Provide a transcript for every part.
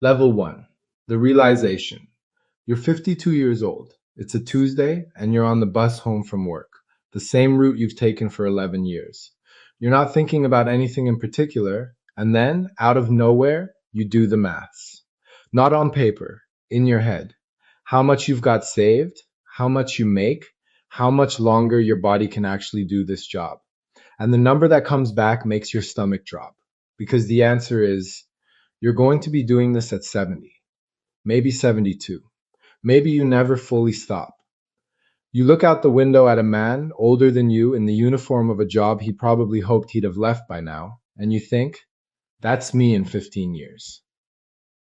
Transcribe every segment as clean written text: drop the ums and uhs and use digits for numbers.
Level 1. The realization. You're 52 years old. It's a Tuesday, and you're on the bus home from work, the same route you've taken for 11 years. You're not thinking about anything in particular, and then, out of nowhere, you do the maths. Not on paper, in your head. How much you've got saved, how much you make, how much longer your body can actually do this job. And the number that comes back makes your stomach drop. Because the answer is, you're going to be doing this at 70, maybe 72. Maybe you never fully stop. You look out the window at a man older than you in the uniform of a job he probably hoped he'd have left by now, and you think, that's me in 15 years.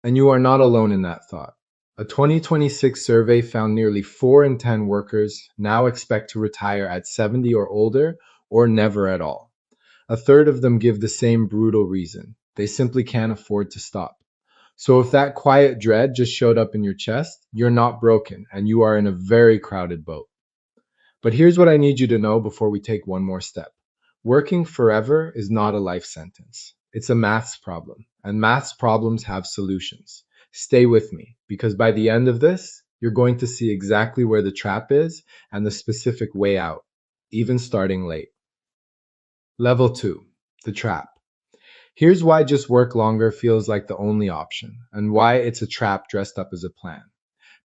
And you are not alone in that thought. A 2026 survey found nearly 4 in 10 workers now expect to retire at 70 or older, or never at all. A third of them give the same brutal reason. They simply can't afford to stop. So if that quiet dread just showed up in your chest, you're not broken and you are in a very crowded boat. But here's what I need you to know before we take one more step. Working forever is not a life sentence. It's a maths problem, and maths problems have solutions. Stay with me, because by the end of this, you're going to see exactly where the trap is and the specific way out, even starting late. Level 2, the trap. Here's why just work longer feels like the only option, and why it's a trap dressed up as a plan.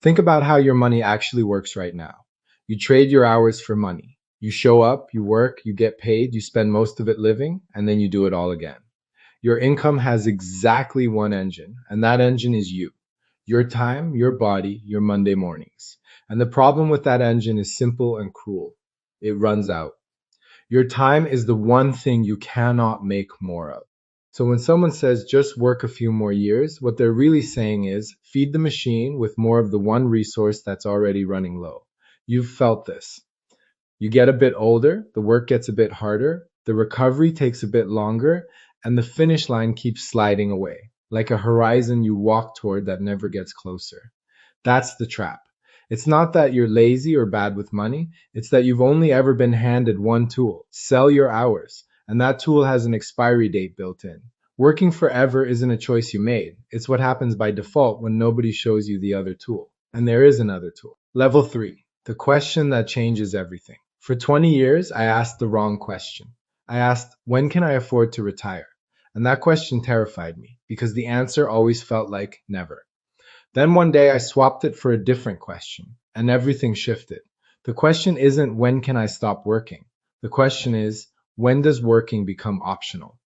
Think about how your money actually works right now. You trade your hours for money. You show up, you work, you get paid, you spend most of it living, and then you do it all again. Your income has exactly one engine, and that engine is you. Your time, your body, your Monday mornings. And the problem with that engine is simple and cruel. It runs out. Your time is the one thing you cannot make more of. So when someone says just work a few more years, what they're really saying is feed the machine with more of the one resource that's already running low. You've felt this. You get a bit older, the work gets a bit harder, the recovery takes a bit longer, and the finish line keeps sliding away, like a horizon you walk toward that never gets closer. That's the trap. It's not that you're lazy or bad with money, it's that you've only ever been handed one tool: sell your hours. And that tool has an expiry date built in. Working forever isn't a choice you made. It's what happens by default when nobody shows you the other tool. And there is another tool. Level 3, the question that changes everything. For 20 years, I asked the wrong question. I asked, when can I afford to retire? And that question terrified me because the answer always felt like never. Then one day I swapped it for a different question, and everything shifted. The question isn't when can I stop working? The question is, when does working become optional?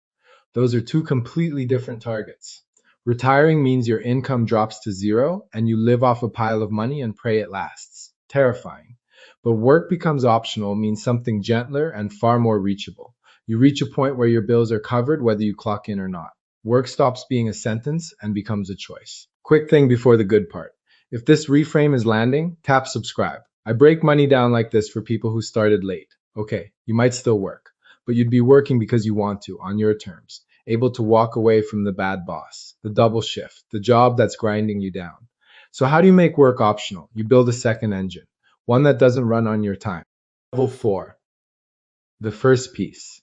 Those are two completely different targets. Retiring means your income drops to zero and you live off a pile of money and pray it lasts. Terrifying. But work becomes optional means something gentler and far more reachable. You reach a point where your bills are covered whether you clock in or not. Work stops being a sentence and becomes a choice. Quick thing before the good part. If this reframe is landing, tap subscribe. I break money down like this for people who started late. Okay, you might still work, but you'd be working because you want to, on your terms, able to walk away from the bad boss, the double shift, the job that's grinding you down. So how do you make work optional? You build a second engine, one that doesn't run on your time. Level 4, the first piece.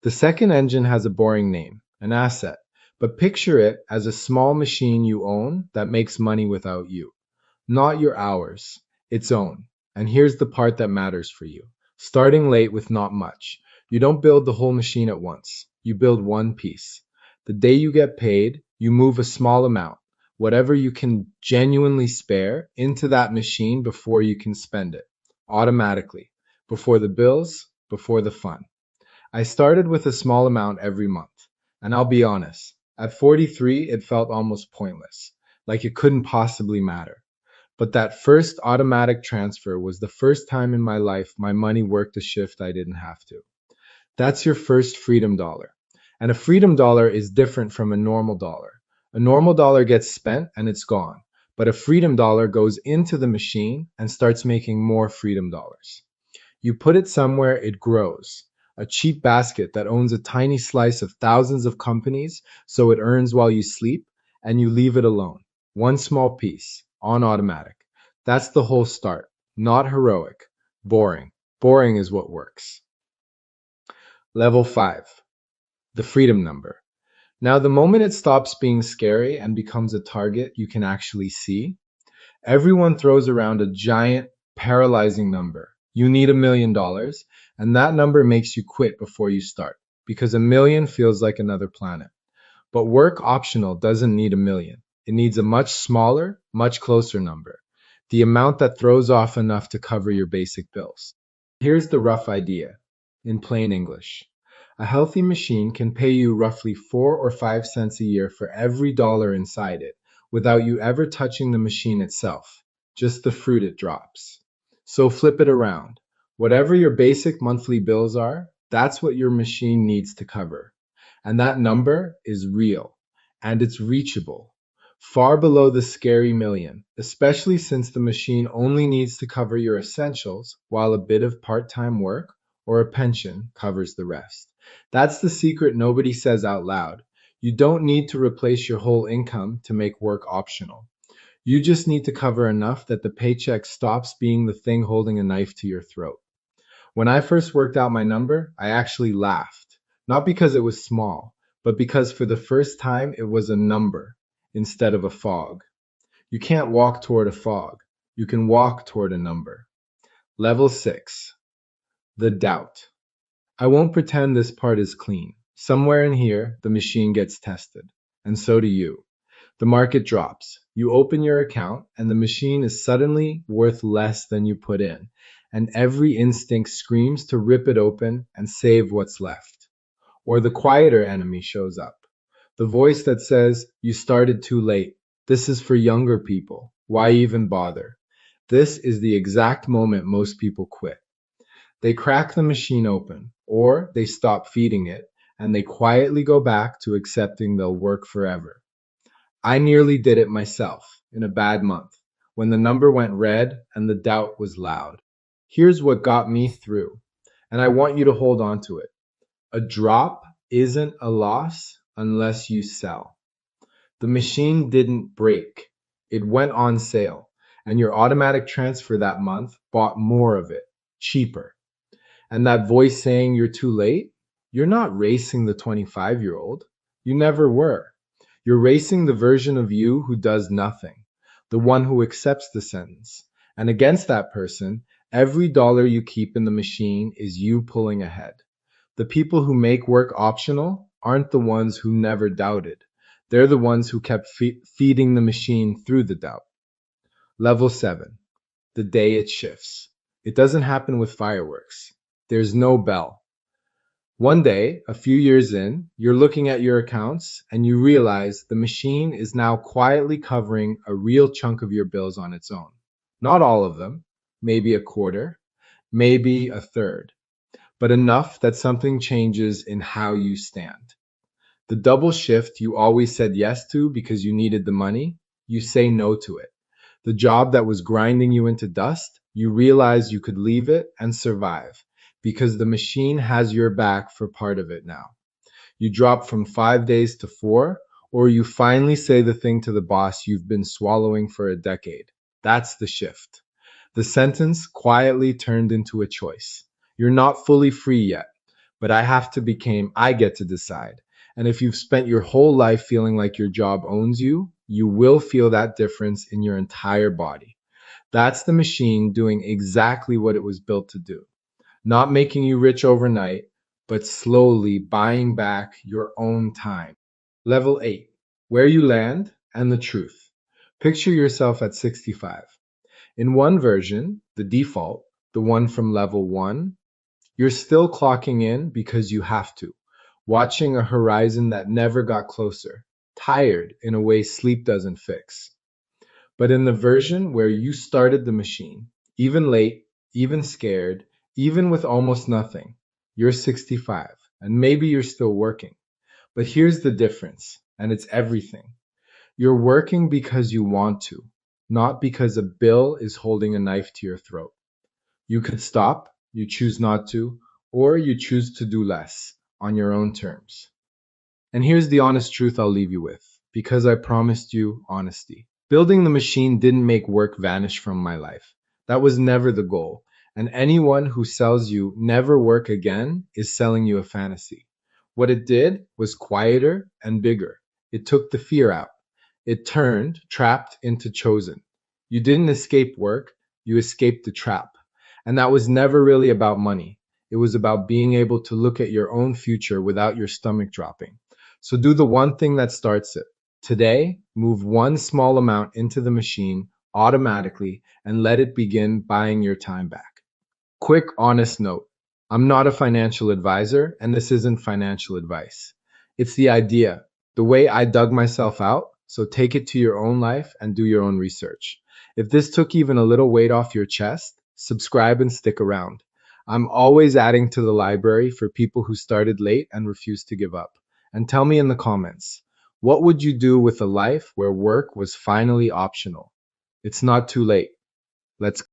The second engine has a boring name, an asset, but picture it as a small machine you own that makes money without you. Not your hours, its own. And here's the part that matters for you. Starting late with not much. You don't build the whole machine at once. You build one piece. The day you get paid, you move a small amount, whatever you can genuinely spare, into that machine before you can spend it. Automatically. Before the bills, before the fun. I started with a small amount every month. And I'll be honest, at 43, it felt almost pointless. Like it couldn't possibly matter. But that first automatic transfer was the first time in my life my money worked a shift I didn't have to. That's your first freedom dollar. And a freedom dollar is different from a normal dollar. A normal dollar gets spent and it's gone. But a freedom dollar goes into the machine and starts making more freedom dollars. You put it somewhere, it grows. A cheap basket that owns a tiny slice of thousands of companies so it earns while you sleep, and you leave it alone. One small piece, on automatic. That's the whole start. Not heroic. Boring. Boring is what works. Level 5. The freedom number. Now, the moment it stops being scary and becomes a target you can actually see, everyone throws around a giant, paralyzing number. You need $1 million, and that number makes you quit before you start, because a million feels like another planet. But work optional doesn't need a million. It needs a much smaller, much closer number, the amount that throws off enough to cover your basic bills. Here's the rough idea in plain English. A healthy machine can pay you roughly 4 or 5 cents a year for every dollar inside it, without you ever touching the machine itself, just the fruit it drops. So flip it around. Whatever your basic monthly bills are, that's what your machine needs to cover. And that number is real, and it's reachable, far below the scary million, especially since the machine only needs to cover your essentials while a bit of part-time work or a pension covers the rest. That's the secret nobody says out loud. You don't need to replace your whole income to make work optional. You just need to cover enough that the paycheck stops being the thing holding a knife to your throat. When I first worked out my number, I actually laughed. Not because it was small, but because for the first time it was a number instead of a fog. You can't walk toward a fog. You can walk toward a number. Level 6. The doubt. I won't pretend this part is clean. Somewhere in here, the machine gets tested. And so do you. The market drops. You open your account, and the machine is suddenly worth less than you put in, and every instinct screams to rip it open and save what's left. Or the quieter enemy shows up. The voice that says, "You started too late. This is for younger people. Why even bother?" This is the exact moment most people quit. They crack the machine open, or they stop feeding it, and they quietly go back to accepting they'll work forever. I nearly did it myself in a bad month when the number went red and the doubt was loud. Here's what got me through, and I want you to hold on to it. A drop isn't a loss unless you sell. The machine didn't break, it went on sale, and your automatic transfer that month bought more of it, cheaper. And that voice saying you're too late, you're not racing the 25-year-old. You never were. You're racing the version of you who does nothing, the one who accepts the sentence. And against that person, every dollar you keep in the machine is you pulling ahead. The people who make work optional aren't the ones who never doubted. They're the ones who kept feeding the machine through the doubt. Level 7. The day it shifts. It doesn't happen with fireworks. There's no bell. One day, a few years in, you're looking at your accounts and you realize the machine is now quietly covering a real chunk of your bills on its own. Not all of them, maybe a quarter, maybe a third, but enough that something changes in how you stand. The double shift you always said yes to because you needed the money, you say no to it. The job that was grinding you into dust, you realize you could leave it and survive because the machine has your back for part of it now. You drop from 5 days to 4, or you finally say the thing to the boss you've been swallowing for a decade. That's the shift. The sentence quietly turned into a choice. You're not fully free yet, but I get to decide. And if you've spent your whole life feeling like your job owns you, you will feel that difference in your entire body. That's the machine doing exactly what it was built to do. Not making you rich overnight, but slowly buying back your own time. Level 8. Where you land and the truth. Picture yourself at 65. In one version, the default, the one from level 1, you're still clocking in because you have to, watching a horizon that never got closer, tired in a way sleep doesn't fix. But in the version where you started the machine, even late, even scared, even with almost nothing, you're 65, and maybe you're still working. But here's the difference, and it's everything. You're working because you want to, not because a bill is holding a knife to your throat. You could stop, you choose not to, or you choose to do less on your own terms. And here's the honest truth I'll leave you with, because I promised you honesty. Building the machine didn't make work vanish from my life. That was never the goal. And anyone who sells you never work again is selling you a fantasy. What it did was quieter and bigger. It took the fear out. It turned trapped into chosen. You didn't escape work, you escaped the trap. And that was never really about money. It was about being able to look at your own future without your stomach dropping. So do the one thing that starts it. Today, move one small amount into the machine automatically and let it begin buying your time back. Quick, honest note. I'm not a financial advisor, and this isn't financial advice. It's the idea, the way I dug myself out. So take it to your own life and do your own research. If this took even a little weight off your chest, subscribe and stick around. I'm always adding to the library for people who started late and refuse to give up. And tell me in the comments, what would you do with a life where work was finally optional? It's not too late. Let's